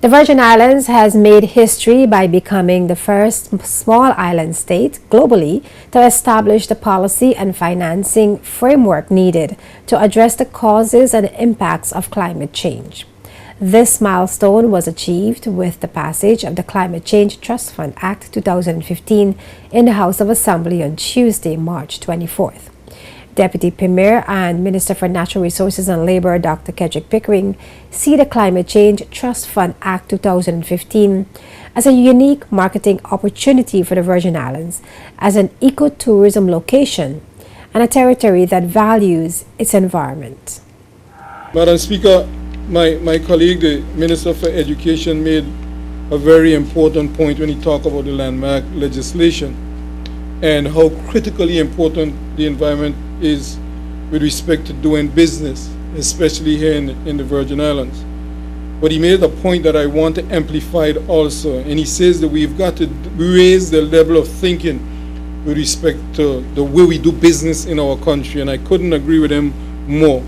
The Virgin Islands has made history by becoming the first small island state globally to establish the policy and financing framework needed to address the causes and impacts of climate change. This milestone was achieved with the passage of the Climate Change Trust Fund Act 2015 in the House of Assembly on Tuesday, March 24th. Deputy Premier and Minister for Natural Resources and Labor, Dr. Kedrick Pickering, see the Climate Change Trust Fund Act 2015 as a unique marketing opportunity for the Virgin Islands as an ecotourism location and a territory that values its environment. Madam Speaker, my colleague, the Minister for Education, made a very important point when he talked about the landmark legislation and how critically important the environment is with respect to doing business, especially here in the Virgin Islands. But he made a point that I want to amplify also, and he says that we've got to raise the level of thinking with respect to the way we do business in our country, and I couldn't agree with him more.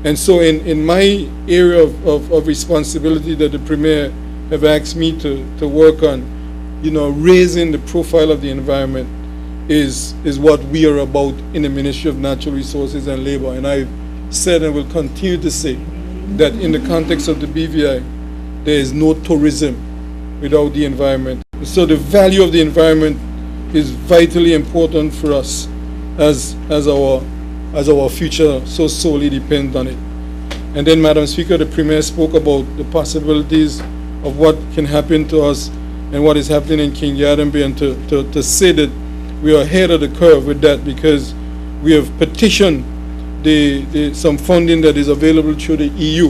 And so in my area of responsibility that the Premier have asked me to work on, raising the profile of the environment is what we are about in the Ministry of Natural Resources and Labor. And I've said and will continue to say that in the context of the BVI, there is no tourism without the environment. So the value of the environment is vitally important for us as our future so solely depends on it. And then, Madam Speaker, the Premier spoke about the possibilities of what can happen to us and what is happening in Kingyadam Bay, and to say that we are ahead of the curve with that because we have petitioned some funding that is available through the EU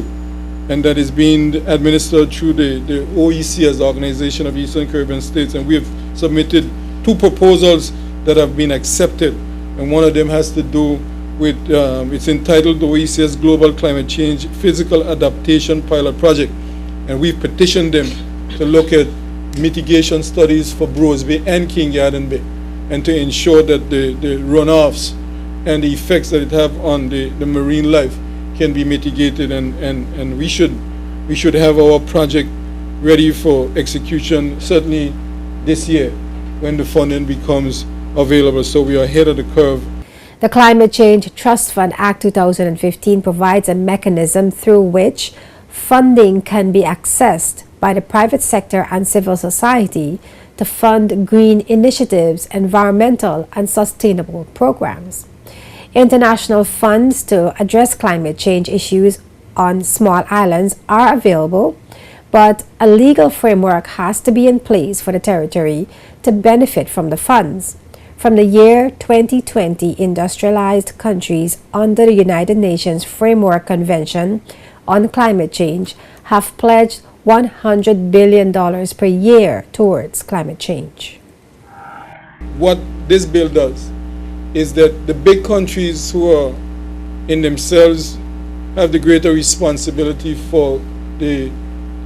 and that is being administered through the OEC as the Organization of Eastern Caribbean States, and we have submitted 2 proposals that have been accepted, and one of them has to do with, it's entitled the OEC's Global Climate Change Physical Adaptation Pilot Project, and we've petitioned them to look at mitigation studies for Brose Bay and Kingyadam Bay, and to ensure that the runoffs and the effects that it have on the marine life can be mitigated, and we should have our project ready for execution certainly this year when the funding becomes available. So we are ahead of the curve. The Climate Change Trust Fund Act 2015 provides a mechanism through which funding can be accessed by the private sector and civil society to fund green initiatives, environmental and sustainable programs. International funds to address climate change issues on small islands are available, but a legal framework has to be in place for the territory to benefit from the funds. From the year 2020, industrialized countries under the United Nations Framework Convention on Climate Change have pledged $100 billion per year towards climate change. What this bill does is that the big countries who are in themselves have the greater responsibility for the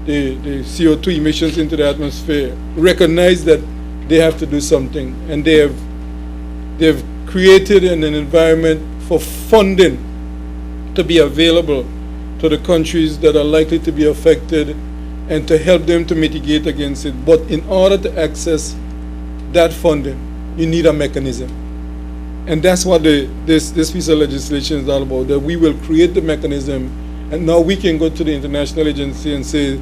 CO2 emissions into the atmosphere recognize that they have to do something, and they've created an environment for funding to be available to the countries that are likely to be affected and to help them to mitigate against it. But in order to access that funding, you need a mechanism. And that's what this piece of legislation is all about, that we will create the mechanism, and now we can go to the international agency and say,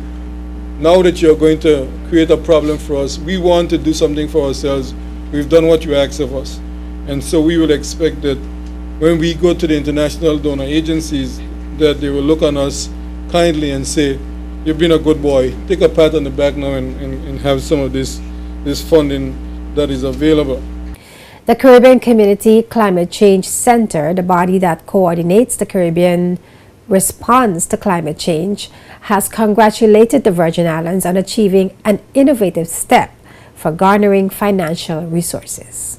now that you're going to create a problem for us, we want to do something for ourselves. We've done what you asked of us. And so we would expect that when we go to the international donor agencies, that they will look on us kindly and say, you've been a good boy. Take a pat on the back now and have some of this funding that is available. The Caribbean Community Climate Change Center, the body that coordinates the Caribbean response to climate change, has congratulated the Virgin Islands on achieving an innovative step for garnering financial resources.